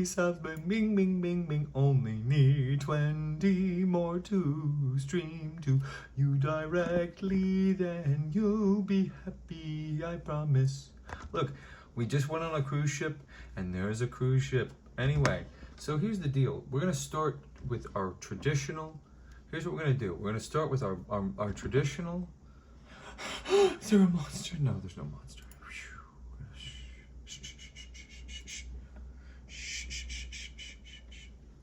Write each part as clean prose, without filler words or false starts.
subs, bing, bing, bing, bing, bing. Only need 20 more to stream to you directly. Then you'll be happy, I promise. Look, we just went on a cruise ship, and there's a cruise ship. Anyway, so here's the deal. We're going to start with our traditional. Here's what we're going to do. We're going to start with our traditional. Is there a monster? No, there's no monster.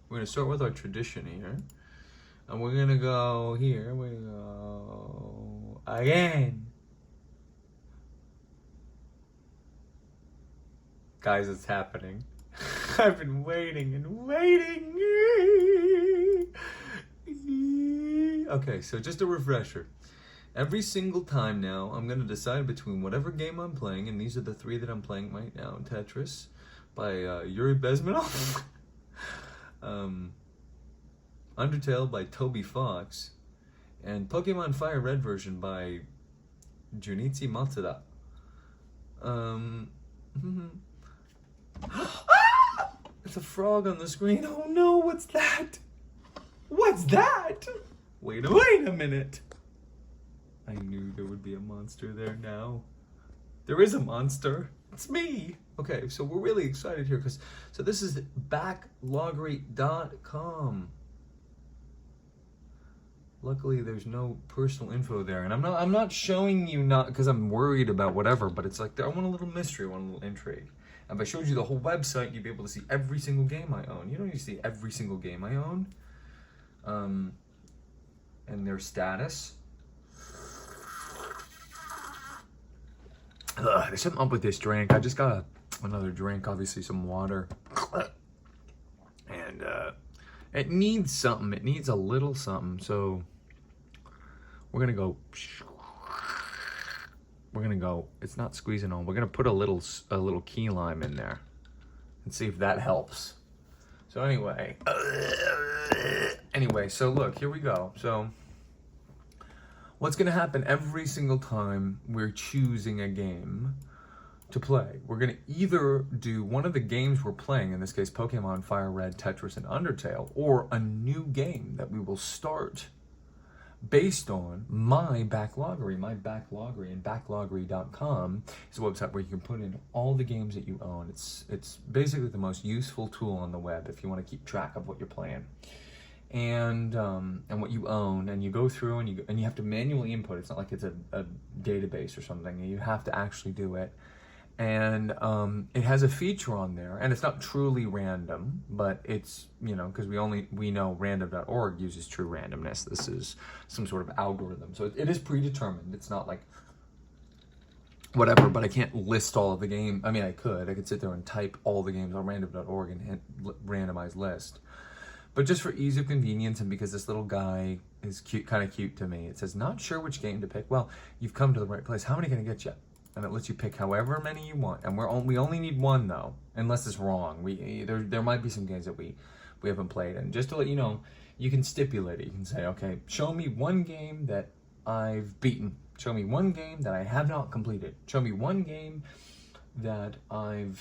We're going to start with our tradition here. And we're going to go here. We go again. Guys, it's happening. I've been waiting and waiting. Okay, so just a refresher. Every single time now, I'm going to decide between whatever game I'm playing, and these are the three that I'm playing right now. Tetris by Yuri Bezmenov. Undertale by Toby Fox. And Pokemon Fire Red version by Junichi Matsuda. It's a frog on the screen. Oh no, what's that? What's that? Wait a minute. I knew there would be a monster there now. There is a monster. It's me. Okay, so we're really excited here because this is backloggery.com. Luckily, there's no personal info there, and I'm not showing you not because I'm worried about whatever, but it's like I want a little mystery, I want a little intrigue. And if I showed you the whole website, you'd be able to see every single game I own. You don't need to see every single game I own, and their status. There's something up with this drink. I just got another drink, obviously some water, and it needs something. It needs a little something. So we're gonna go. It's not squeezing on. We're gonna put a little key lime in there and see if that helps. So anyway, so look, here we go. So what's gonna happen every single time we're choosing a game to play? We're gonna either do one of the games we're playing, in this case Pokemon Fire Red, Tetris, and Undertale, or a new game that we will start based on my backloggery. My backloggery, and backloggery.com is a website where you can put in all the games that you own. It's basically the most useful tool on the web if you want to keep track of what you're playing and what you own, and you go through and you have to manually input. It's not like it's a database or something. You have to actually do it. And it has a feature on there, and it's not truly random, but it's, because we know random.org uses true randomness. This is some sort of algorithm. So it is predetermined. It's not like whatever, but I can't list all of the game. I mean, I could sit there and type all the games on random.org and hit randomize list. But just for ease of convenience, and because this little guy is kind of cute to me, it says, not sure which game to pick. Well, you've come to the right place. How many can I get you? And it lets you pick however many you want, and we only need one though, unless it's wrong. There might be some games that we haven't played, and just to let you know, you can stipulate it. You can say, okay, show me one game that I've beaten. Show me one game that I have not completed. Show me one game that I'm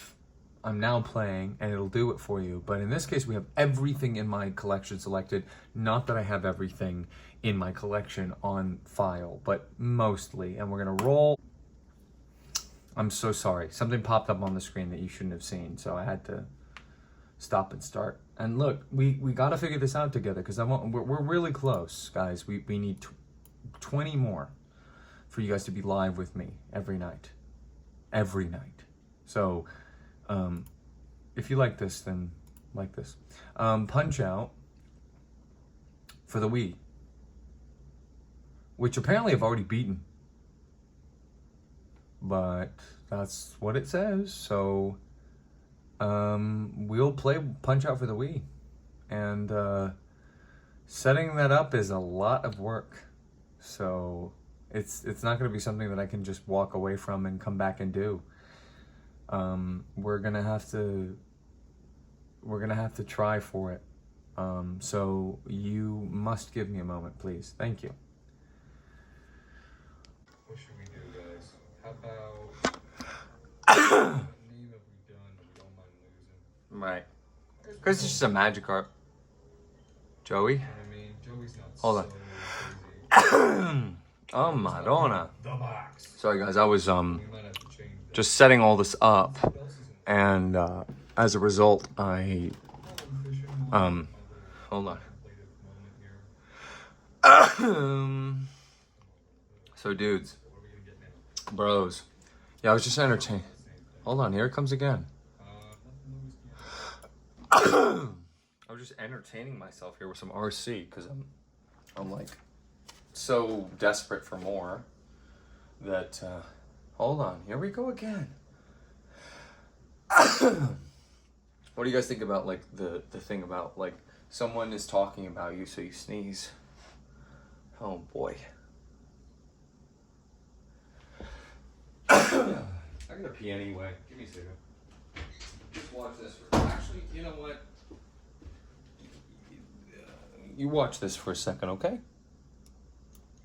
now playing, and it'll do it for you. But in this case, we have everything in my collection selected. Not that I have everything in my collection on file, but mostly. And we're gonna roll. I'm so sorry. Something popped up on the screen that you shouldn't have seen, so I had to stop and start. And look, we got to figure this out together because we're really close, guys. We need 20 more for you guys to be live with me every night. Every night. So if you like this, then like this. Punch Out for the Wii, which apparently I've already beaten. But that's what it says. So we'll play Punch Out for the Wii, and setting that up is a lot of work. So it's not going to be something that I can just walk away from and come back and do. We're gonna have to try for it. So you must give me a moment, please. Thank you. What should we do, guys? How about what name have we done that we don't mind losing? Right. Chris is just a Magikarp. Joey? I mean, Joey's not Hold so on. Oh, Madonna. The box. Sorry, guys. I was We might have to change that. just setting all this up, What else is in and as a result, I hold on. So, dudes, bros. Yeah, I was just entertaining. Hold on, here it comes again. I was just entertaining myself here with some RC because I'm like so desperate for more that hold on, here we go again. What do you guys think about like the thing about like someone is talking about you so you sneeze? Oh boy. I gotta pee anyway. Give me a second. Just watch this for actually, you know what? You watch this for a second, okay?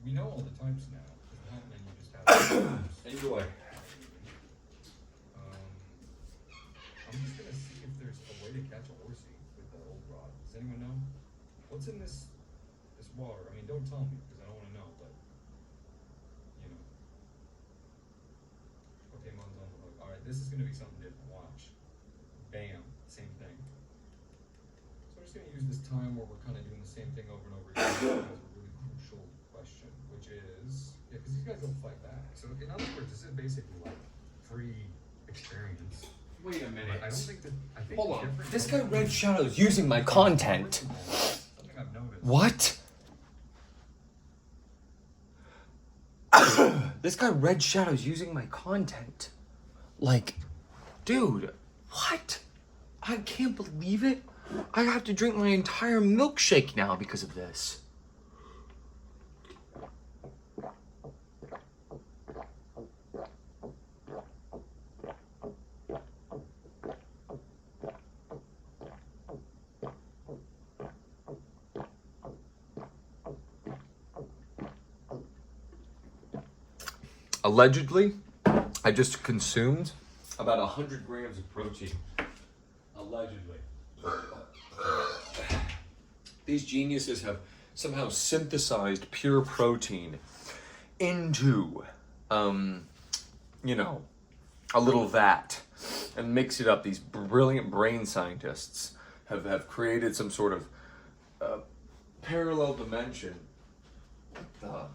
We know all the types now. And you just have Enjoy. I'm just gonna see if there's a way to catch a horsey with the old rod. Does anyone know? What's in this water? I mean, don't tell me because I don't want to know. But you know, Pokemon's on the hook. All right, this is gonna be something different. Watch. Bam, same thing. So I'm just gonna use this time where we're kind of doing the same thing over and over again. That's a really crucial question, which is because these guys don't fight back. So in other words, this is basically like free experience. Wait a minute. I don't think that. I think Hold on. different- This guy Red Shadow's using my content. Something I've noticed. What? This guy Red Shadow's using my content. Like, dude, what? I can't believe it. I have to drink my entire milkshake now because of this. Allegedly, I just consumed about 100 grams of protein. Allegedly. These geniuses have somehow synthesized pure protein into, you know, a little vat and mix it up. These brilliant brain scientists have created some sort of parallel dimension. What the?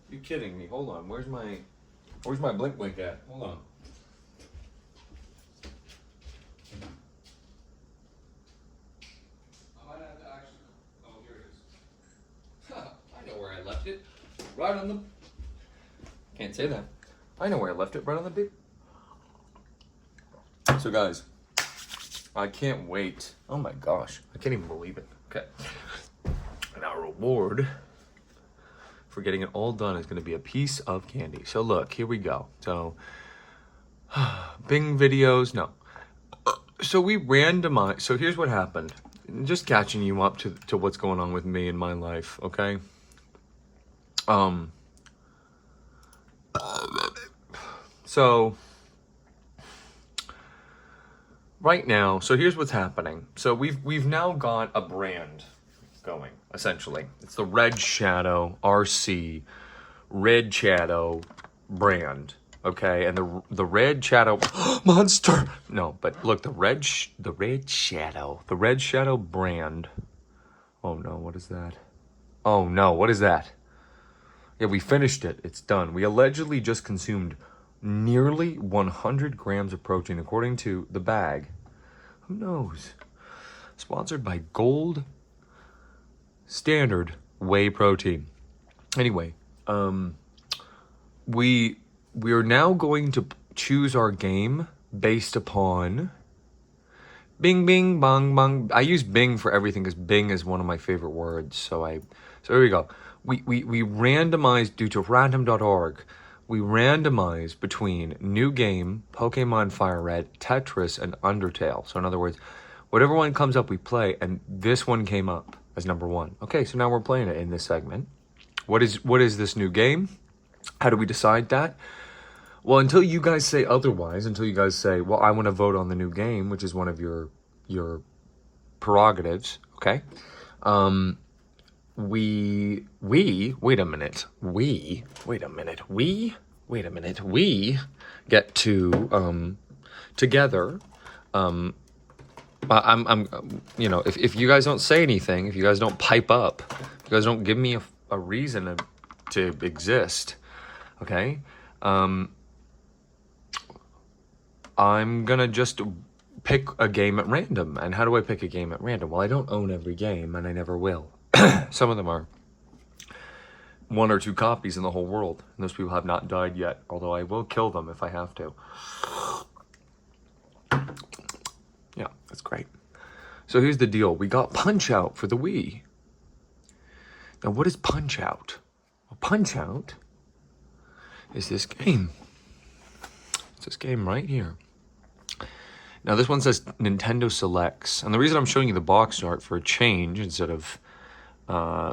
You kidding me? Hold on. Where's my blink blink at? Hold on. I might have to actually. Oh, here it is. I know where I left it. Right on the. Can't say that. I know where I left it. Right on the beep. So, guys, I can't wait. Oh my gosh, I can't even believe it. Okay. And our reward for getting it all done is going to be a piece of candy. So look, here we go. So Bing videos, no. So we randomized. So here's what happened. Just catching you up to what's going on with me in my life, okay? So right now, so here's what's happening. So we've now got a brand going, essentially. It's the Red Shadow RC Red Shadow brand, okay? And the Red Shadow monster. No, but look, the Red Shadow brand. Oh no, what is that? Oh no, what is that? Yeah, we finished it. It's done. We allegedly just consumed nearly 100 grams of protein according to the bag. Who knows? Sponsored by Gold Standard Whey Protein. Anyway, we are now going to choose our game based upon Bing, Bing, Bong, Bong. I use Bing for everything because Bing is one of my favorite words. So here we go. We randomized due to random.org. We randomized between new game, Pokemon Fire Red, Tetris, and Undertale. So in other words, whatever one comes up, we play, and this one came up as number one. Okay, so now we're playing it in this segment. What is this new game? How do we decide that? Well, until you guys say otherwise, until you guys say, well, I want to vote on the new game, which is one of your prerogatives, okay? We get to together. You know, if you guys don't say anything, if you guys don't pipe up, if you guys don't give me a reason to exist, okay? I'm gonna just pick a game at random. And how do I pick a game at random? Well, I don't own every game, and I never will. Some of them are 1 or 2 copies in the whole world, and those people have not died yet, although I will kill them if I have to. Yeah, that's great. So here's the deal. We got Punch-Out for the Wii. Now, what is Punch-Out? Well, Punch-Out is this game. It's this game right here. Now, this one says Nintendo Selects. And the reason I'm showing you the box art for a change instead of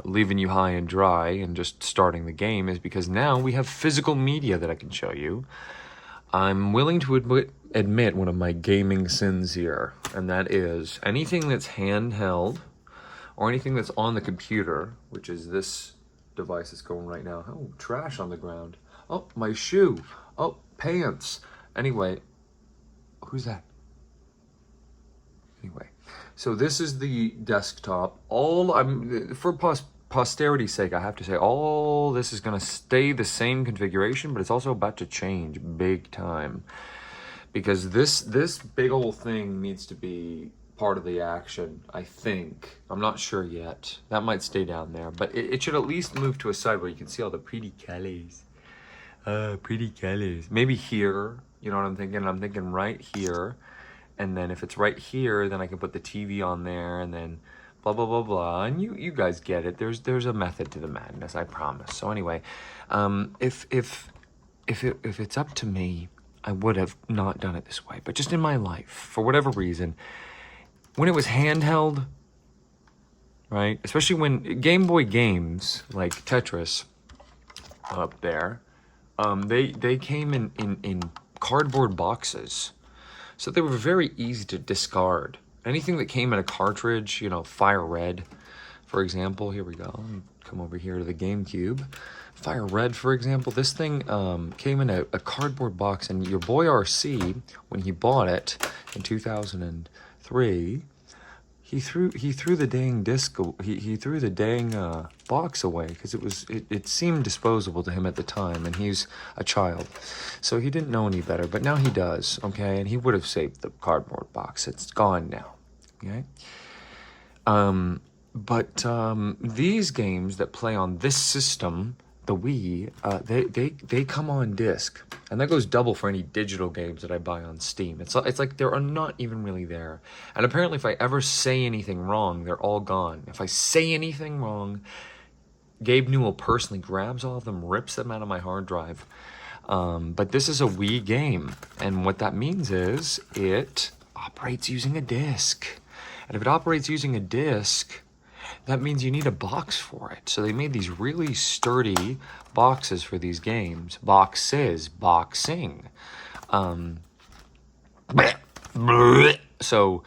leaving you high and dry and just starting the game is because now we have physical media that I can show you. I'm willing to admit one of my gaming sins here, and that is anything that's handheld or anything that's on the computer, which is this device that's going right now. Oh, trash on the ground. Oh, my shoe. Oh, pants. Anyway, who's that? Anyway, so this is the desktop. For posterity's sake, I have to say all this is going to stay the same configuration, but it's also about to change big time because this big old thing needs to be part of the action. I think I'm not sure yet. That might stay down there, but it should at least move to a side where you can see all the pretty colors. Pretty colors. Maybe here. You know what I'm thinking? I'm thinking right here. And then if it's right here, then I can put the TV on there and then blah, blah, blah, blah. And you guys get it. There's a method to the madness, I promise. So anyway, if it's up to me, I would have not done it this way. But just in my life, for whatever reason, when it was handheld, right? Especially when Game Boy games like Tetris up there, they came in cardboard boxes. So they were very easy to discard. Anything that came in a cartridge, you know, Fire Red, for example. Here we go. Come over here to the GameCube. Fire Red, for example. This thing came in a cardboard box, and your boy RC, when he bought it in 2003, he threw the dang disc. He threw the dang box away because it seemed disposable to him at the time, and he's a child, so he didn't know any better. But now he does, okay, and he would have saved the cardboard box. It's gone now, okay. But these games that play on this system, the Wii, they come on disc, and that goes double for any digital games that I buy on Steam. It's like they're not even really there. And apparently, if I ever say anything wrong, they're all gone. If I say anything wrong, Gabe Newell personally grabs all of them, rips them out of my hard drive. But this is a Wii game, and what that means is it operates using a disc. And if it operates using a disc, that means you need a box for it. So they made these really sturdy boxes for these games. Boxing. So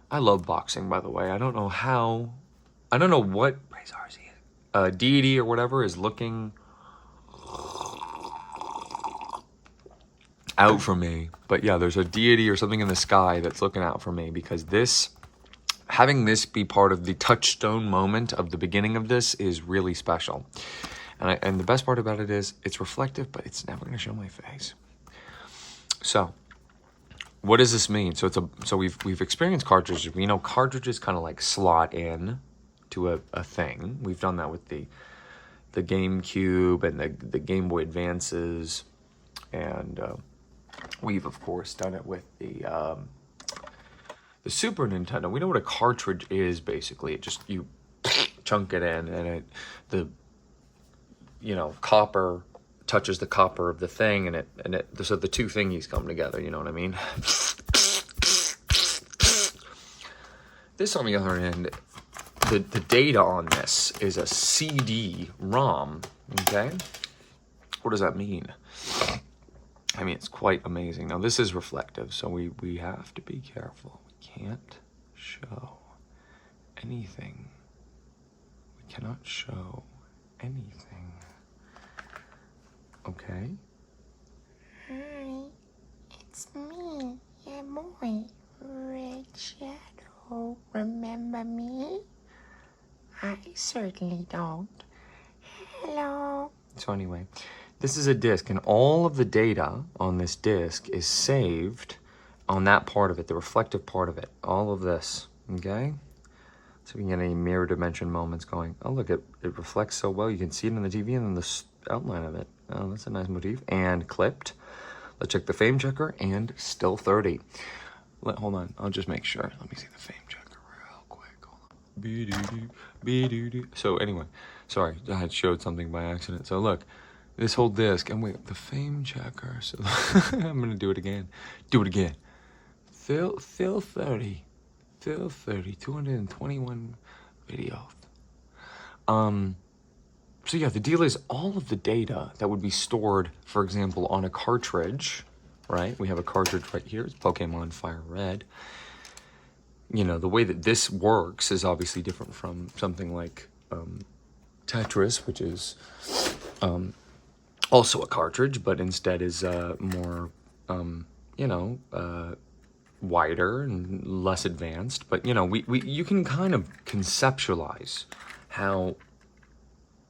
I love boxing, by the way. I don't know what deity or whatever is looking out for me. But yeah, there's a deity or something in the sky that's looking out for me, because having this be part of the touchstone moment of the beginning of this is really special. And the best part about it is it's reflective, but it's never going to show my face. So what does this mean? So we've experienced cartridges. We know cartridges kind of like slot in to a thing. We've done that with the GameCube and the Game Boy Advances, and we've of course done it with the Super Nintendo. We know what a cartridge is, basically. It just, you chunk it in, and the copper touches the copper of the thing, and so the two thingies come together, you know what I mean? This, on the other hand, the data on this is a CD-ROM, okay? What does that mean? I mean, it's quite amazing. Now, this is reflective, so we have to be careful. Can't show. anything. We cannot show anything. Okay. Hi, it's me, your boy, Red Shadow. Remember me? I certainly don't. Hello. So anyway, this is a disk, and all of the data on this disk is saved on that part of it, the reflective part of it, all of this, okay? So we can get any mirror dimension moments going. Oh, look, it reflects so well. You can see it on the TV and then the outline of it. Oh, that's a nice motif. And clipped. Let's check the frame checker, and still 30. Hold on, I'll just make sure. Let me see the frame checker real quick. Hold on. Be-doo-doo, be-doo-doo. So anyway, sorry, I had showed something by accident. So look, this whole disc, and wait, the frame checker. So I'm gonna do it again. Do it again. Fill 30. Fill 30. 221 videos. So yeah, the deal is all of the data that would be stored, for example, on a cartridge, right? We have a cartridge right here. It's Pokemon Fire Red. You know, the way that this works is obviously different from something like Tetris, which is also a cartridge, but instead is more, wider and less advanced. But, you know, you can kind of conceptualize how,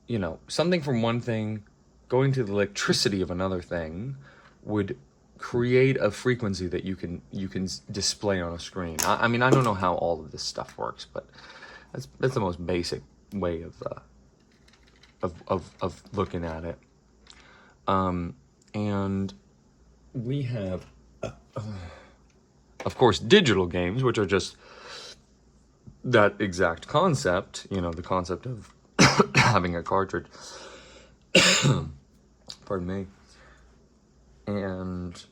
you know, something from one thing going to the electricity of another thing would create a frequency that you can display on a screen. I mean, I don't know how all of this stuff works, but that's the most basic way of looking at it. And we have, of course, digital games, which are just that exact concept. You know, the concept of having a cartridge. Pardon me. And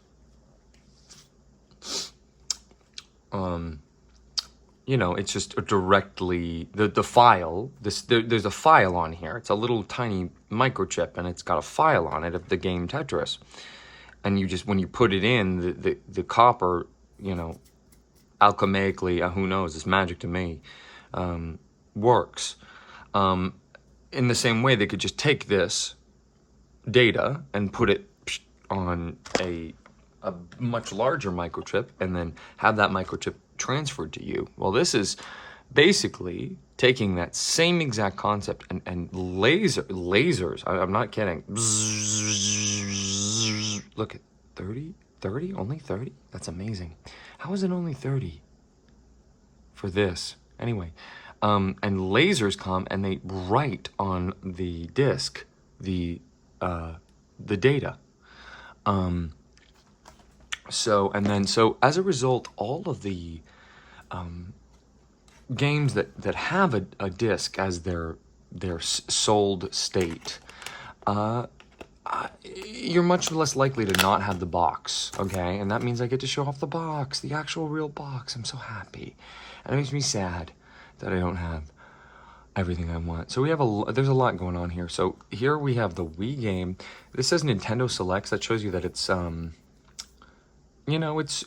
you know, it's just directly the file. There's a file on here. It's a little tiny microchip, and it's got a file on it of the game Tetris. And you just, when you put it in, the copper, you know, alchemically, who knows? It's magic to me. Works. In the same way, they could just take this data and put it on a much larger microchip and then have that microchip transferred to you. Well, this is basically taking that same exact concept and lasers. I'm not kidding. Look at 30, only 30? That's amazing. How is it only 30 for this? Anyway, and lasers come and they write on the disk the data. So as a result, all of the games that have a disc as their sold state, you're much less likely to not have the box, okay? And that means I get to show off the box, the actual real box. I'm so happy. And it makes me sad that I don't have everything I want. So we have there's a lot going on here. So here we have the Wii game. This says Nintendo Selects. That shows you that it's you know, it's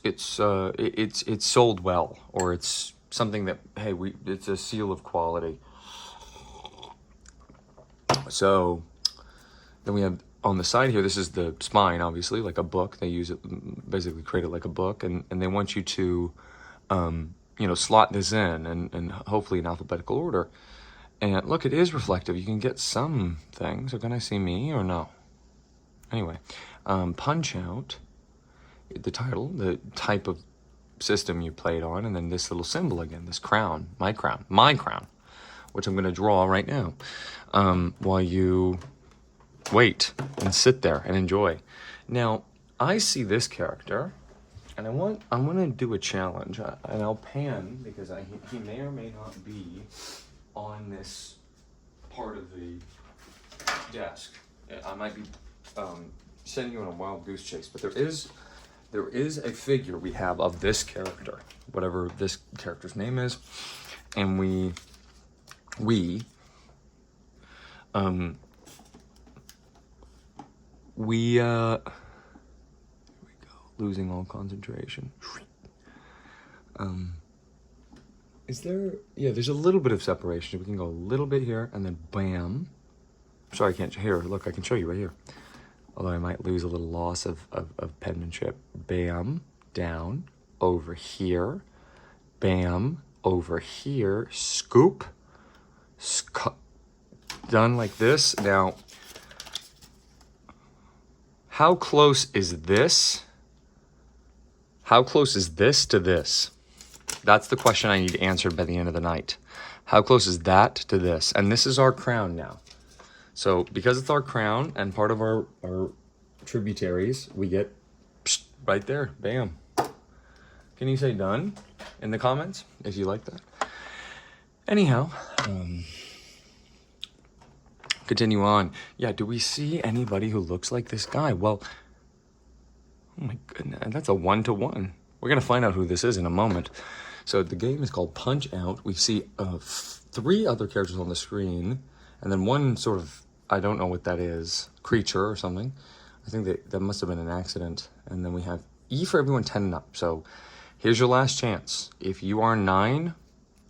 sold well, or it's something that, hey, it's a seal of quality. So then we have on the side here, this is the spine, obviously, like a book. They use it, basically create it like a book, and they want you to you know, slot this in and hopefully in alphabetical order. And look, it is reflective. You can get some things. So can I see me or no? Anyway, Punch Out, the title, the type of system you played on, and then this little symbol again, this crown, my crown, which I'm going to draw right now, while you wait and sit there and enjoy. Now, I see this character, and I'm going to do a challenge, and I'll pan because he may or may not be on this part of the desk. I might be sending you on a wild goose chase, but there is a figure we have of this character, whatever this character's name is, and we here we go, losing all concentration. Is there, yeah, there's a little bit of separation. We can go a little bit here and then bam. Sorry, I can't, here, look, I can show you right here. Although I might lose a little loss of penmanship. Bam, down, over here. Bam, over here. Scoop. Done like this. Now, how close is this? How close is this to this? That's the question I need answered by the end of the night. How close is that to this? And this is our crown now. So because it's our crown and part of our tributaries, we get right there, bam. Can you say done in the comments if you like that? Anyhow, continue on. Yeah, do we see anybody who looks like this guy? Well, oh my goodness, that's a 1-to-1. We're gonna find out who this is in a moment. So the game is called Punch Out. We see 3 other characters on the screen, and then one sort of, I don't know what that is, creature or something. I think that must have been an accident. And then we have E for everyone 10 and up. So here's your last chance. If you are 9,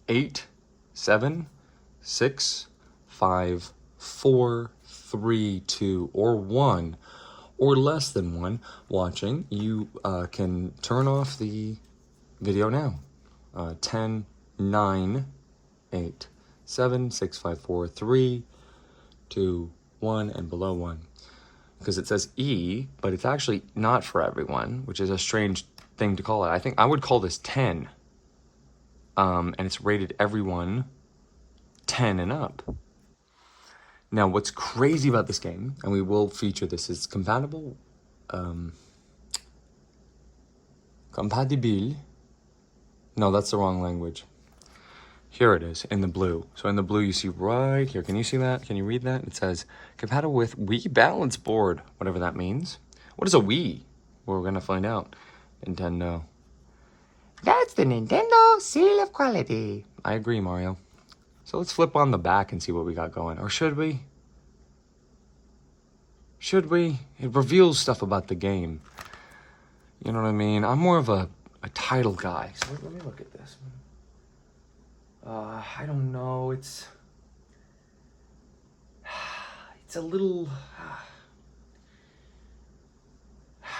8, 7, 6, 5, 4, 3, 2, or 1, or less than 1 watching, you can turn off the video now. 10, 9, 8, 7, 6, 5, 4, 3, 2, 1, and below 1. Because it says E, but it's actually not for everyone, which is a strange thing to call it. I think I would call this 10. And it's rated everyone 10 and up. Now, what's crazy about this game, and we will feature this, is compatible, compatible. No, that's the wrong language. Here it is, in the blue. So in the blue, you see right here. Can you see that? Can you read that? It says, compatible with Wii Balance Board, whatever that means. What is a Wii? Well, we're going to find out. Nintendo. That's the Nintendo seal of quality. I agree, Mario. So let's flip on the back and see what we got going. Or should we? Should we? It reveals stuff about the game. You know what I mean? I'm more of a title guy. So let me look at this. I don't know. It's a little.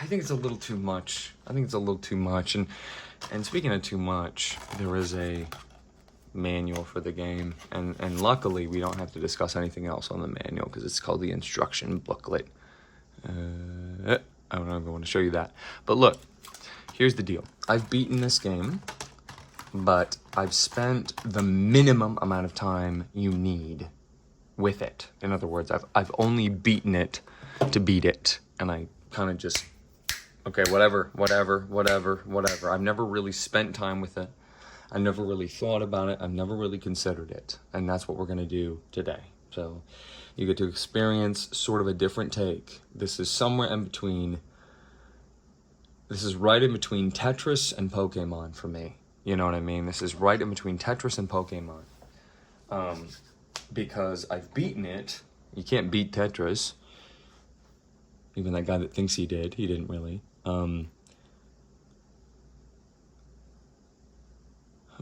I think it's a little too much. I think it's a little too much. And speaking of too much, there is a manual for the game, and luckily we don't have to discuss anything else on the manual because it's called the instruction booklet. I don't even want to show you that. But look, here's the deal. I've beaten this game, but I've spent the minimum amount of time you need with it. In other words, I've only beaten it to beat it, and I kind of just, okay, whatever. I've never really spent time with it. I never really thought about it. I've never really considered it, and that's what we're gonna do today. So you get to experience sort of a different take. This is somewhere in between. This is right in between Tetris and Pokemon for me. You know what I mean? This is right in between Tetris and Pokemon. Because I've beaten it. You can't beat Tetris. Even that guy that thinks he did, he didn't really.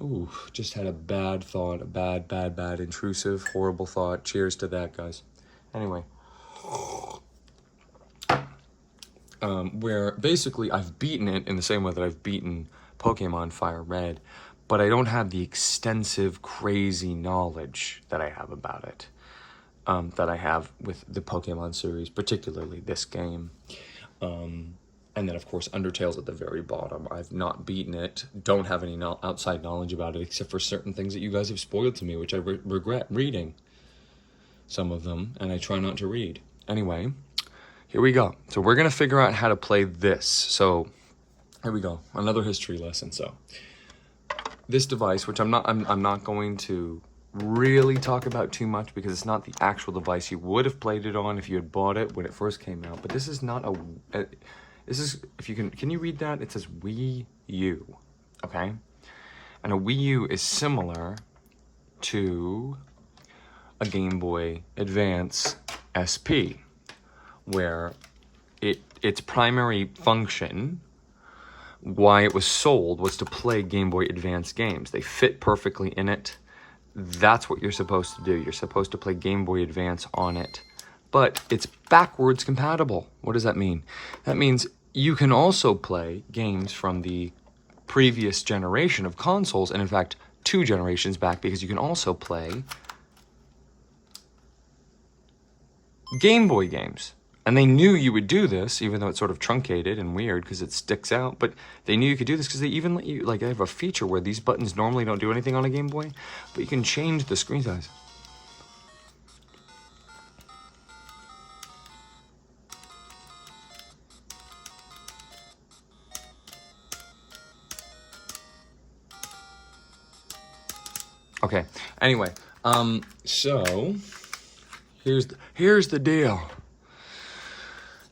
Ooh, just had a bad thought, a bad, intrusive, horrible thought. Cheers to that, guys. Anyway. Where basically I've beaten it in the same way that I've beaten Pokemon Fire Red, but I don't have the extensive, crazy knowledge that I have about it, that I have with the Pokemon series, particularly this game. And then, of course, Undertale's at the very bottom. I've not beaten it, don't have any outside knowledge about it, except for certain things that you guys have spoiled to me, which I regret reading, some of them, and I try not to read. Anyway, here we go. So we're going to figure out how to play this. So here we go, another history lesson. So this device, which I'm not going to really talk about too much because it's not the actual device you would have played it on if you had bought it when it first came out. But this is not this is, if you can you read that? It says Wii U, okay? And a Wii U is similar to a Game Boy Advance SP, where its primary function why it was sold was to play Game Boy Advance games. They fit perfectly in it. That's what you're supposed to do. You're supposed to play Game Boy Advance on it. But it's backwards compatible. What does that mean? That means you can also play games from the previous generation of consoles, and in fact, 2 generations back, because you can also play Game Boy games. And they knew you would do this, even though it's sort of truncated and weird because it sticks out, but they knew you could do this because they even let you, like, they have a feature where these buttons normally don't do anything on a Game Boy, but you can change the screen size. Okay, anyway, so here's the deal.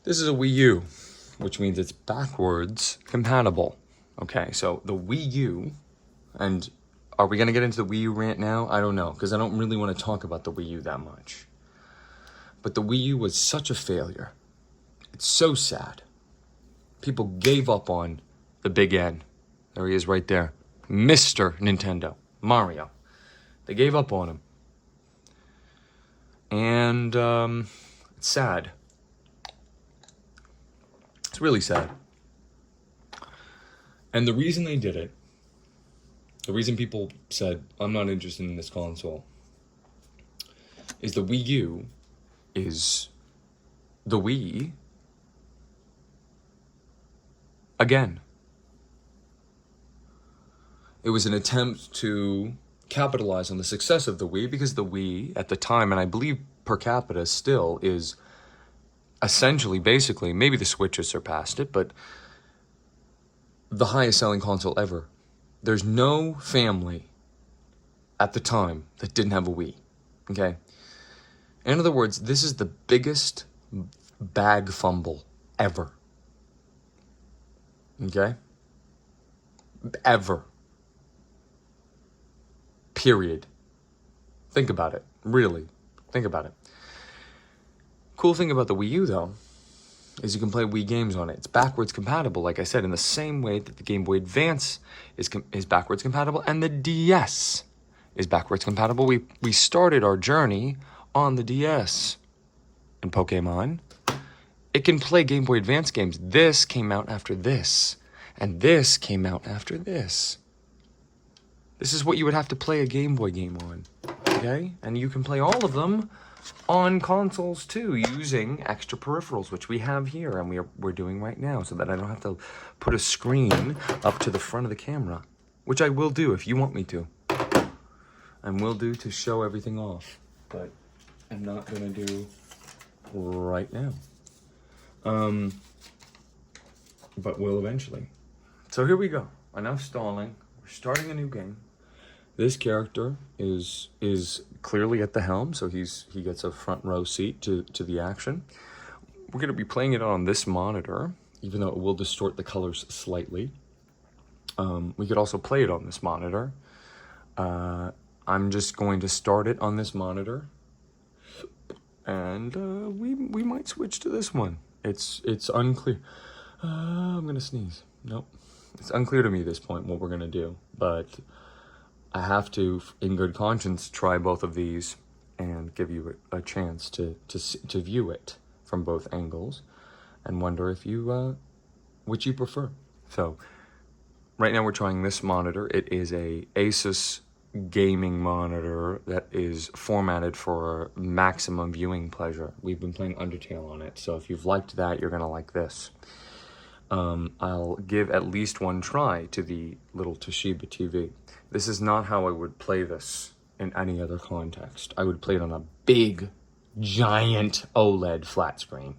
This is a Wii U, which means it's backwards compatible. Okay, so the Wii U, and are we gonna get into the Wii U rant now? I don't know, because I don't really want to talk about the Wii U that much. But the Wii U was such a failure. It's so sad. People gave up on the big N. There he is right there. Mr. Nintendo, Mario. They gave up on him. And it's sad. It's really sad. And the reason they did it, the reason people said, I'm not interested in this console, is the Wii U is the Wii again. It was an attempt to capitalize on the success of the Wii, because the Wii at the time, and I believe per capita still, is essentially, basically, maybe the Switch has surpassed it, but the highest selling console ever. There's no family at the time that didn't have a Wii, okay? In other words, this is the biggest bag fumble ever, okay? Ever. Period. Think about it. Really. Think about it. Cool thing about the Wii U, though, is you can play Wii games on it. It's backwards compatible, like I said, in the same way that the Game Boy Advance is backwards compatible, and the DS is backwards compatible. We started our journey on the DS in Pokemon. It can play Game Boy Advance games. This came out after this, and this came out after this. This is what you would have to play a Game Boy game on, okay? And you can play all of them on consoles too, using extra peripherals, which we have here and we're doing right now, so that I don't have to put a screen up to the front of the camera, which I will do if you want me to. And will do to show everything off, but I'm not gonna do right now. But will eventually. So here we go. Enough stalling. We're starting a new game. This character is clearly at the helm, so he gets a front row seat to the action. We're going to be playing it on this monitor, even though it will distort the colors slightly. We could also play it on this monitor. I'm just going to start it on this monitor, and we might switch to this one. It's unclear. I'm going to sneeze. Nope. It's unclear to me at this point what we're going to do, but I have to, in good conscience, try both of these and give you a chance to view it from both angles and wonder if you, which you prefer. So right now we're trying this monitor. It is a Asus gaming monitor that is formatted for maximum viewing pleasure. We've been playing Undertale on it, so if you've liked that, you're gonna like this. I'll give at least one try to the little Toshiba TV. This is not how I would play this in any other context. I would play it on a big, giant OLED flat screen.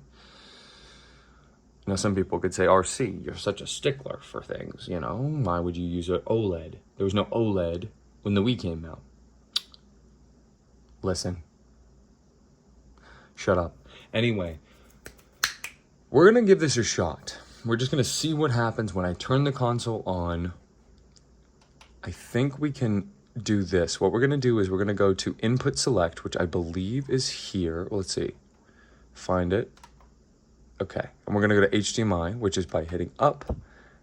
Now, some people could say, RC, you're such a stickler for things, you know? Why would you use an OLED? There was no OLED when the Wii came out. Listen. Shut up. Anyway, we're gonna give this a shot. We're just gonna see what happens when I turn the console on. I think we can do this. What we're gonna do is we're gonna go to Input Select, which I believe is here. Let's see. Find it. Okay, and we're gonna go to HDMI, which is by hitting up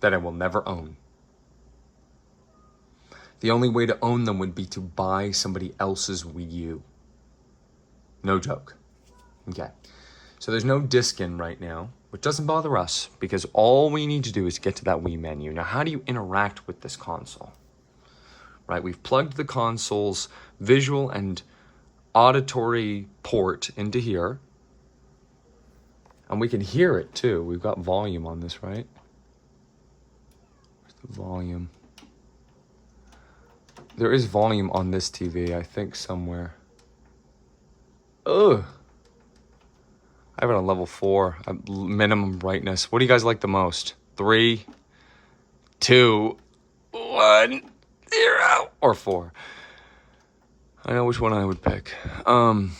that I will never own. The only way to own them would be to buy somebody else's Wii U. No joke. Okay. So there's no disc in right now, which doesn't bother us because all we need to do is get to that Wii menu. Now, how do you interact with this console? Right, we've plugged the console's visual and auditory port into here. And we can hear it too. We've got volume on this, right? Where's the volume? There is volume on this TV, I think, somewhere. Ugh. I have it on level 4, minimum brightness. What do you guys like the most? 3, 2, 1, 0, or 4? I know which one I would pick. Can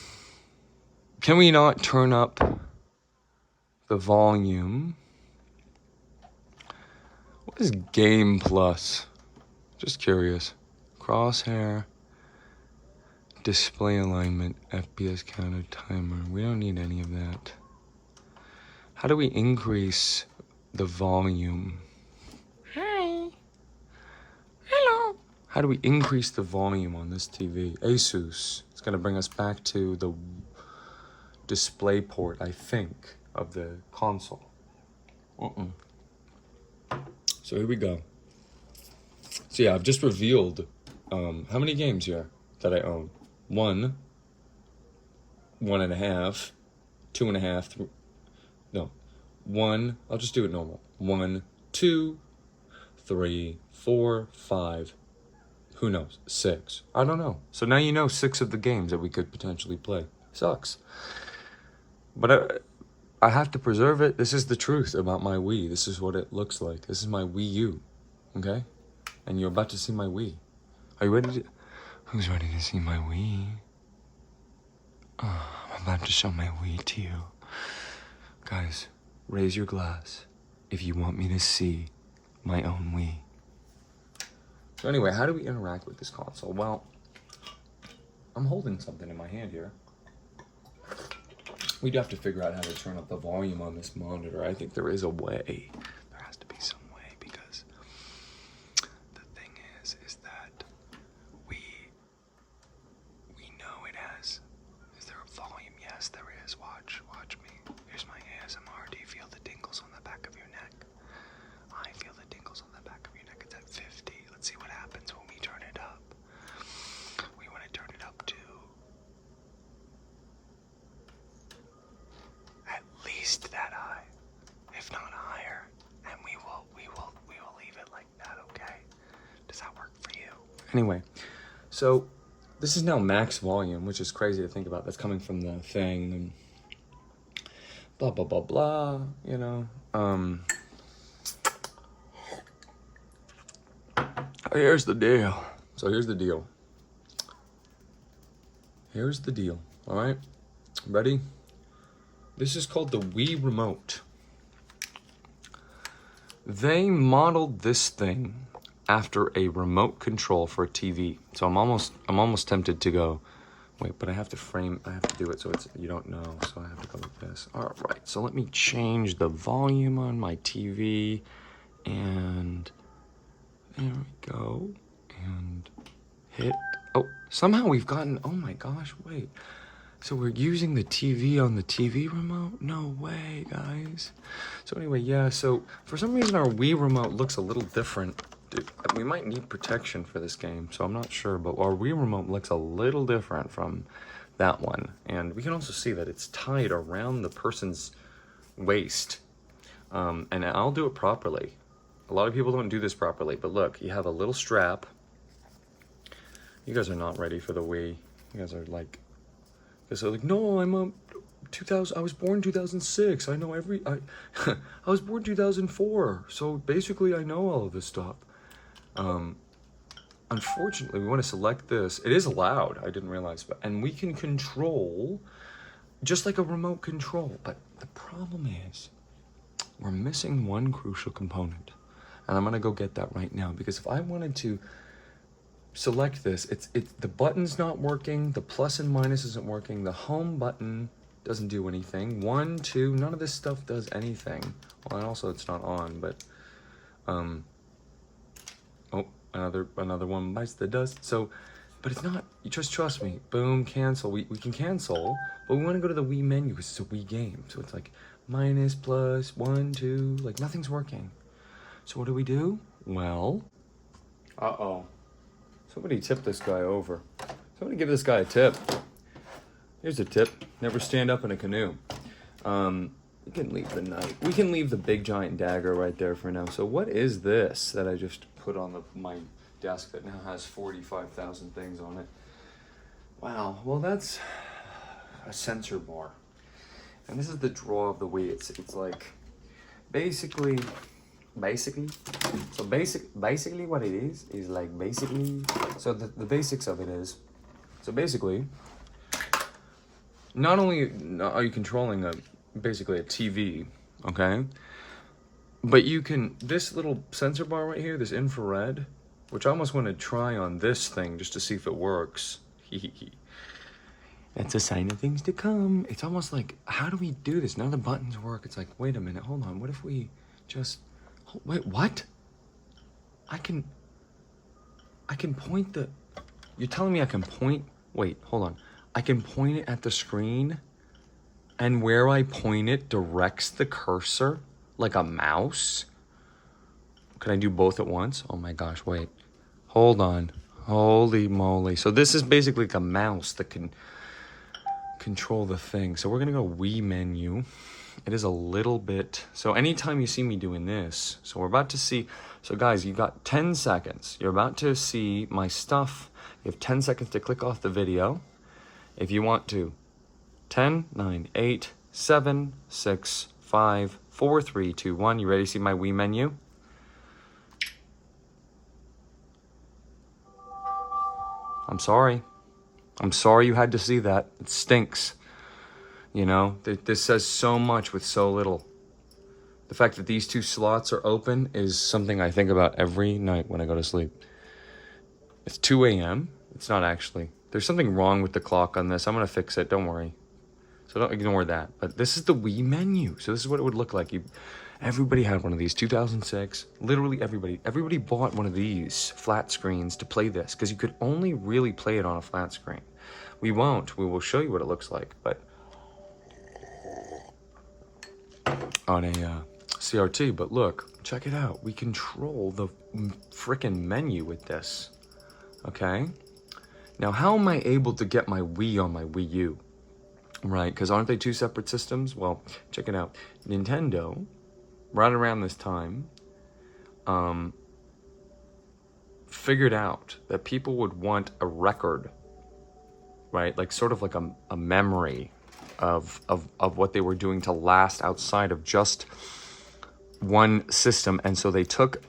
we not turn up the volume? What is Game Plus? Just curious. Crosshair, display alignment, FPS counter, timer. We don't need any of that. How do we increase the volume? Hi. Hello. How do we increase the volume on this TV? Asus. It's gonna bring us back to the display port, I think, of the console. So here we go. So yeah, I've just revealed how many games here that I own? 1, 1.5, 2.5, no, 1, I'll just do it normal. 1, 2, 3, 4, 5, who knows, 6. I don't know. So now you know 6 of the games that we could potentially play. Sucks. But I have to preserve it. This is the truth about my Wii. This is what it looks like. This is my Wii U, okay? And you're about to see my Wii. Are you ready to... Who's ready to see my Wii? Oh, I'm about to show my Wii to you. Guys, raise your glass if you want me to see my own Wii. So anyway, how do we interact with this console? Well, I'm holding something in my hand here. We'd have to figure out how to turn up the volume on this monitor. I think there is a way. There has to be some way because the thing is that we know it has. Is there a volume? Yes, there is. Watch me. Here's my ASMR. Do you feel the tingles on the back of your neck? I feel the tingles on the back of your neck. It's at 50. Let's see what happens when we turn it up. We want to turn it up to at least that high, if not higher, and we will leave it like that, okay? Does that work for you? Anyway, so this is now max volume, which is crazy to think about. That's coming from the thing, and blah blah blah blah, you know. Here's the deal. So here's the deal. Here's the deal. All right, ready? This is called the Wii Remote. They modeled this thing after a remote control for a TV. So I'm almost tempted to go, wait, but I have to do it so it's, you don't know, so I have to go like this. All right, so let me change the volume on my TV, and there we go, and hit, oh, somehow we've gotten, oh my gosh, wait. So we're using the TV on the TV remote? No way, guys. So anyway, yeah, so for some reason our Wii remote looks a little different. Dude, we might need protection for this game, so I'm not sure, but our Wii remote looks a little different from that one. And we can also see that it's tied around the person's waist. And I'll do it properly. A lot of people don't do this properly, but look, you have a little strap. You guys are not ready for the Wii. You guys are like... Because they're like, no, I'm a 2000. I was born 2006. I know I was born 2004. So basically, I know all of this stuff. Unfortunately, we want to select this. It is loud. I didn't realize, and we can control just like a remote control. But the problem is, we're missing one crucial component, and I'm gonna go get that right now. Because if I wanted to select this, it's the button's not working, the plus and minus isn't working, the home button doesn't do anything, 1, 2, none of this stuff does anything. Well, and also it's not on, but Oh, another one bites the dust. So, but it's not, you just trust me. Boom, cancel. We can cancel, but we want to go to the Wii menu because it's a Wii game. So it's like minus, plus, 1, 2, like nothing's working. So what do we do? Well, uh-oh. Somebody tip this guy over. Somebody give this guy a tip. Here's a tip. Never stand up in a canoe. We can leave the knife. We can leave the big giant dagger right there for now. So what is this that I just put on my desk that now has 45,000 things on it? Wow. Well, that's a sensor bar. And this is the draw of the Wii. It's like basically what it is like basically, so the basics of it is, so basically, not only are you controlling basically a TV, okay, but you can, this little sensor bar right here, this infrared, which I almost want to try on this thing just to see if it works. That's a sign of things to come. It's almost like, how do we do this? None of the buttons work. It's like, wait a minute, hold on. What if we just, wait, what? I can point the, you're telling me I can point, wait, hold on. I can point it at the screen, and where I point it directs the cursor like a mouse? Can I do both at once? Oh my gosh, wait. Hold on. Holy moly. So this is basically like a mouse that can control the thing. So we're gonna go Wii menu. It is a little bit, so anytime you see me doing this, so we're about to see, so guys, you got 10 seconds. You're about to see my stuff. You have 10 seconds to click off the video if you want to. 10, 9, 8, 7, 6, 5, 4, 3, 2, 1. You ready to see my Wii menu? I'm sorry. I'm sorry you had to see that. It stinks. You know, this says so much with so little. The fact that these two slots are open is something I think about every night when I go to sleep. It's 2 a.m. It's not actually. There's something wrong with the clock on this. I'm going to fix it. Don't worry. So don't ignore that. But this is the Wii menu. So this is what it would look like. Everybody had one of these. 2006. Literally everybody. Everybody bought one of these flat screens to play this because you could only really play it on a flat screen. We won't. We will show you what it looks like. But on a CRT. But look, check it out. We control the frickin' menu with this. Okay? Now, how am I able to get my Wii on my Wii U? Right, because aren't they two separate systems? Well, check it out. Nintendo, right around this time, figured out that people would want a record, right? Like sort of like a memory of what they were doing to last outside of just one system. And so they took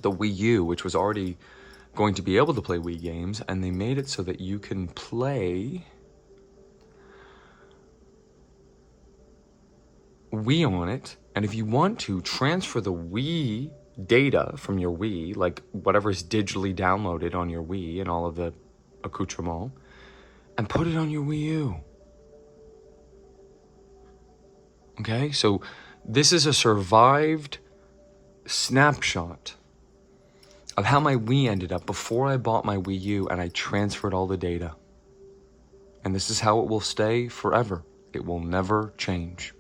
the Wii U, which was already going to be able to play Wii games, and they made it so that you can play Wii on it, and if you want to transfer the Wii data from your Wii, like whatever is digitally downloaded on your Wii and all of the accoutrement, and put it on your Wii U. Okay, so this is a survived snapshot of how my Wii ended up before I bought my Wii U and I transferred all the data. And this is how it will stay forever. It will never change.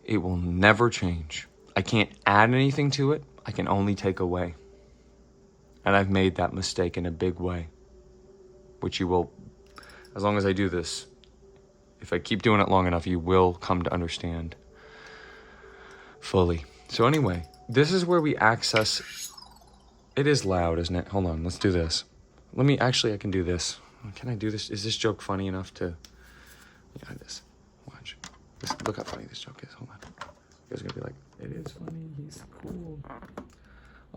It will never change. I can't add anything to it. I can only take away. And I've made that mistake in a big way, which you will, as long as I do this, if I keep doing it long enough, you will come to understand fully. So anyway, this is where we access, it is loud, isn't it? Hold on, let's do this. I can do this. Can I do this? Is this joke funny enough to, yeah, this, watch. Look how funny this joke is. Hold on. You guys are gonna be like, it is funny. He's cool.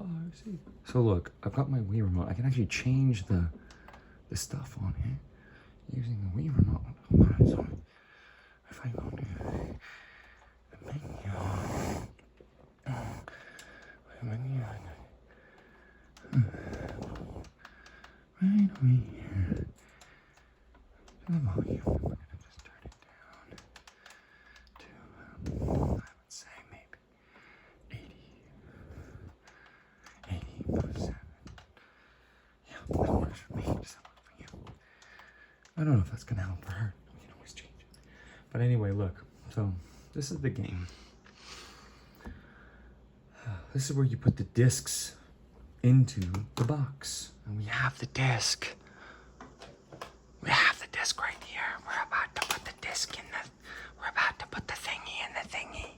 Oh, I see. So look, I've got my Wii remote. I can actually change the stuff on here using the Wii remote. Hold on. So if I go to the menu, right over here. The volume. We're gonna just turn it down to, I would say maybe 80. I don't know if that's gonna help or hurt. We can always change it. But anyway, look. So this is the game. This is where you put the discs into the box. And we have the disc. We have the disc right here. We're about to put the disc in the... We're about to put the thingy in the thingy.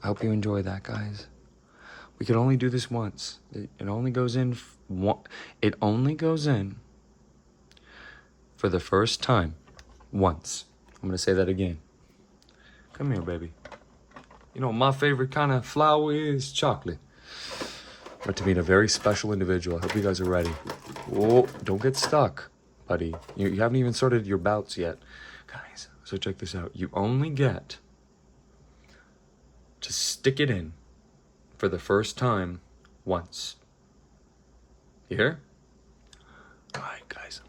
I hope you enjoy that, guys. We can only do this once. It only goes in... It only goes in for the first time once. I'm going to say that again. Come here, baby. You know, my favorite kind of flower is chocolate. But to meet a very special individual. I hope you guys are ready. Whoa, don't get stuck, buddy. You haven't even started your bouts yet. Guys, so check this out. You only get to stick it in for the first time once. You hear? All right, guys.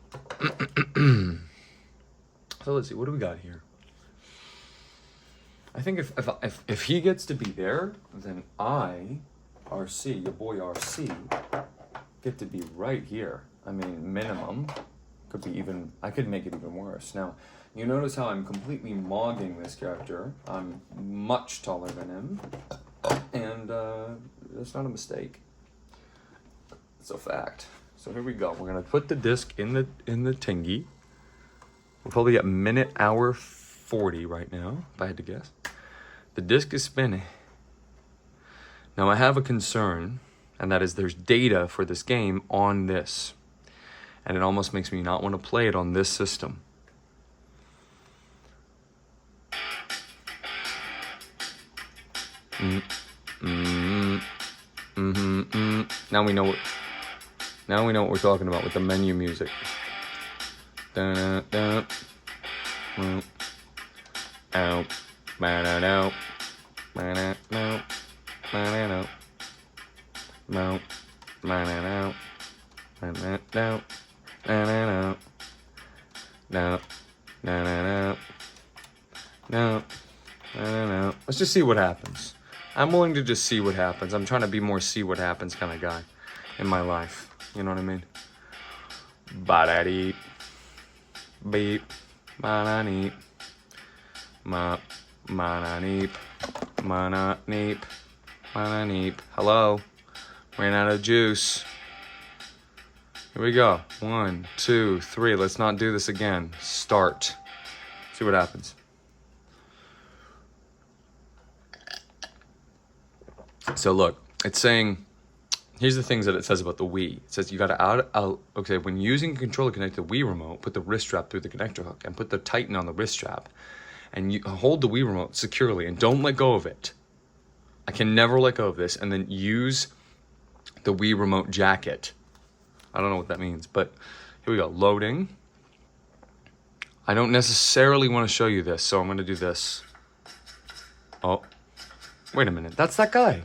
So let's see. What do we got here? I think if he gets to be there, then I, RC, your boy RC, get to be right here. I mean, minimum. Could be even, I could make it even worse. Now, you notice how I'm completely mogging this character. I'm much taller than him. And that's not a mistake. It's a fact. So here we go. We're gonna put the disc in the tingy. We're probably at minute, hour 40 right now, if I had to guess. The disc is spinning. Now I have a concern, and that is there's data for this game on this. And it almost makes me not want to play it on this system. Now we know what we're talking about with the menu music. Let's just see what happens. I'm willing to just see what happens. I'm trying to be more see what happens kind of guy in my life. You know what I mean? Ba-da-dee. Beep. Ma-na-neep. Ma-na-neep. Ma-na-neep. Ma-na-neep. Hello? Ran out of juice. Here we go. 1, 2, 3. Let's not do this again. Start. See what happens. So look, it's saying, here's the things that it says about the Wii. It says you gotta okay, when using a controller connected to the Wii remote, put the wrist strap through the connector hook and put the Titan on the wrist strap. And you hold the Wii remote securely and don't let go of it. I can never let go of this. And then use the Wii remote jacket. I don't know what that means, but here we go. Loading. I don't necessarily want to show you this, so I'm going to do this. Oh, wait a minute. That's that guy.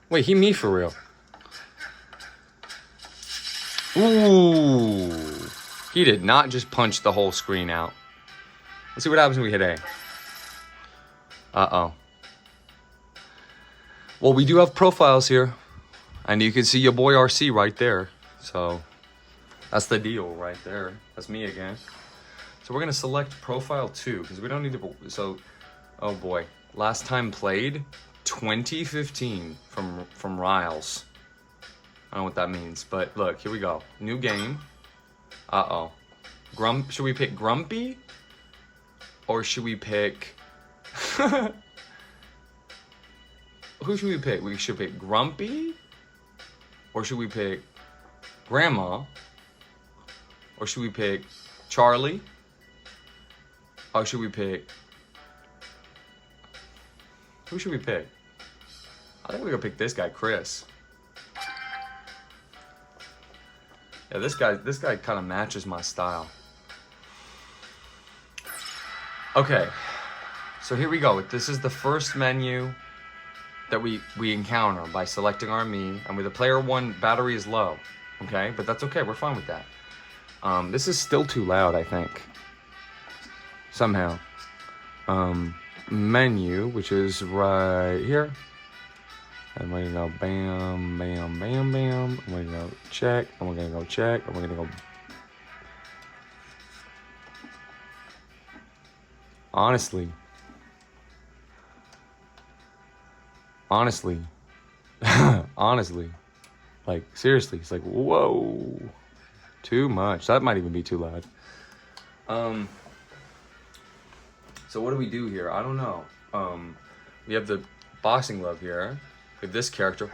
Wait, he me for real. Ooh. He did not just punch the whole screen out. Let's see what happens when we hit A. Uh-oh. Well, we do have profiles here. And you can see your boy RC right there. So, that's the deal right there. That's me again. So we're going to select profile 2. Because we don't need to... So, oh boy. Last time played, 2015 from Riles. I don't know what that means. But look, here we go. New game. Uh-oh. Should we pick Grumpy? Or should we pick... Who should we pick? We should pick Grumpy? Or should we pick Grandma? Or should we pick Charlie? Or should we pick... Who should we pick? I think we're gonna pick this guy, Chris. Yeah, this guy kind of matches my style. Okay, so here we go. This is the first menu that we encounter by selecting our me, and with the player 1 battery is low, okay? But that's okay, we're fine with that. This is still too loud, I think. Somehow. Menu, which is right here. And we're gonna go bam, bam, bam, bam. And we're gonna go check, and we're gonna go check, and we're gonna go Honestly. Honestly. Honestly. Like, seriously. It's like, whoa. Too much. That might even be too loud. So what do we do here? I don't know. We have the boxing glove here. We have this character.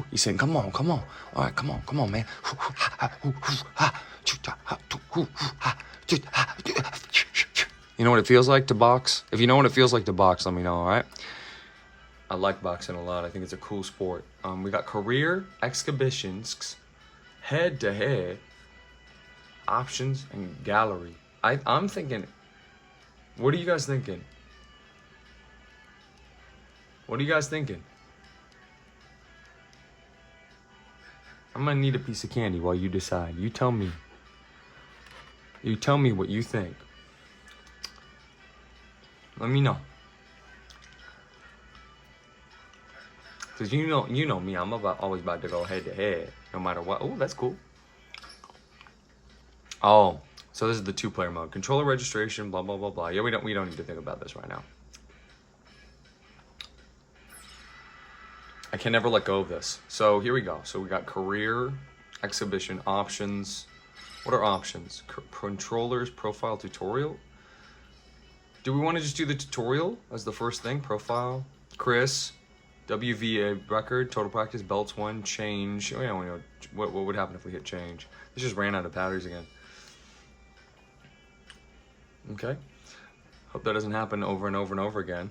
He's saying, come on, come on. All right, come on, man. You know what it feels like to box? If you know what it feels like to box, let me know, all right? I like boxing a lot. I think it's a cool sport. We got career, exhibitions, head-to-head, options, and gallery. I'm thinking, what are you guys thinking? What are you guys thinking? I'm gonna need a piece of candy while you decide. You tell me. You tell me what you think. Let me know. Cause you know me. I'm always about to go head to head, no matter what. Oh, that's cool. Oh, so this is the 2-player mode. Controller registration, blah blah blah blah. Yeah, we don't need to think about this right now. I can never let go of this. So here we go. So we got career, exhibition, options. What are options? Controllers, profile, tutorial. Do we want to just do the tutorial as the first thing? Profile, Chris, WVA record, total practice, belts 1, change. Oh yeah, we know what would happen if we hit change. This just ran out of batteries again. Okay. Hope that doesn't happen over and over and over again.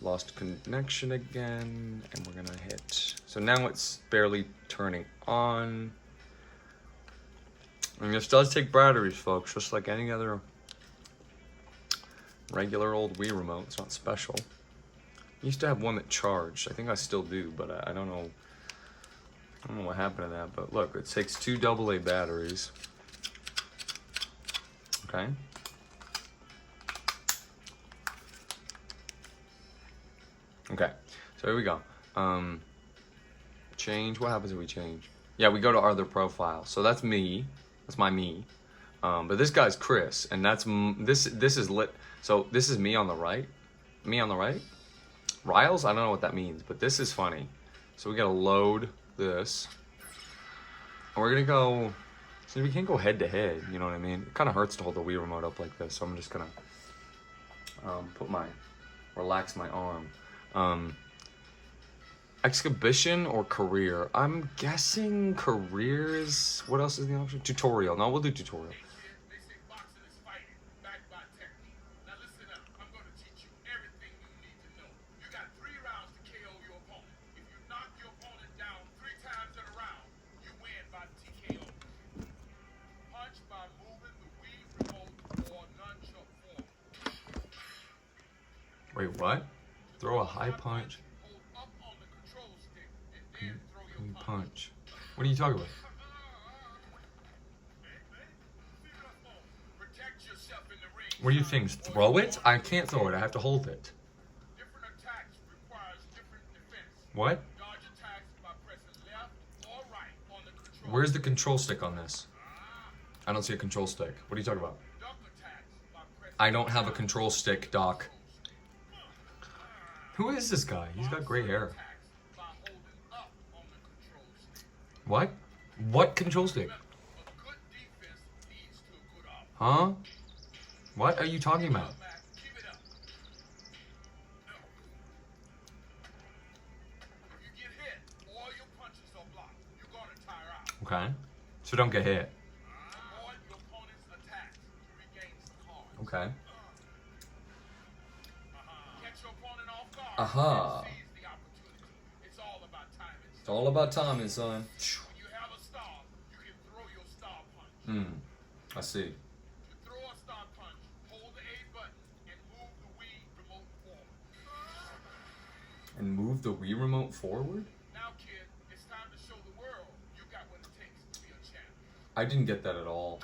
Lost connection again, and we're gonna hit. So now it's barely turning on. And this does take batteries, folks, just like any other regular old Wii remote. It's not special. I used to have one that charged. I think I still do, but I don't know. I don't know what happened to that. But look, it takes 2 AA batteries. Okay. Okay, so here we go. Change, what happens if we change? Yeah, we go to other profile. So that's me, that's my me. But this guy's Chris, and that's, this is lit. So this is me on the right. Me on the right? Riles? I don't know what that means, but this is funny. So we gotta load this. And we're gonna go, so we can't go head to head, you know what I mean? It kind of hurts to hold the Wii remote up like this, so I'm just gonna relax my arm. Exhibition or career? I'm guessing careers. What else is the option? Tutorial. No, we'll do tutorial. They say boxing is fighting, backed by technique. Now listen up. I'm going to teach you everything you need to know. You got 3 rounds to KO your opponent. If you knock your opponent down 3 times in a round, you win by TKO. Punch by moving the Wii remote or nunchuck form. Wait, what? Throw a high punch. Hold up on the control stick and then throw your Punch. What are you talking about? Protect yourself in the ring. What do you think? Throw it? I can't throw it. I have to hold it. Different attacks requires different defense. What? Dodge attacks by pressing left or right on the control. Where's the control stick on this? I don't see a control stick. What are you talking about? Duck attacks by pressing I don't have a control stick, Doc. Who is this guy? He's got gray hair. attacks by holding up on the control stick. What? What control stick? A good defense leads to a good offense. Huh? What are you talking about? Mac, keep it up. If you get hit, all your punches are blocked. You're gonna tire out. Okay. So don't get hit. Avoid your opponent's attacks to regain some cards. Okay. Catch your opponent off guard. Aha. And seize the opportunity. It's all about timing. It's all about timing, son. When you have a star, you can throw your star punch. I see. To throw a star punch, hold the A button and move the Wii remote forward. And move the Wii remote forward? Now, kid, it's time to show the world you got what it takes to be a champ. I didn't get that at all.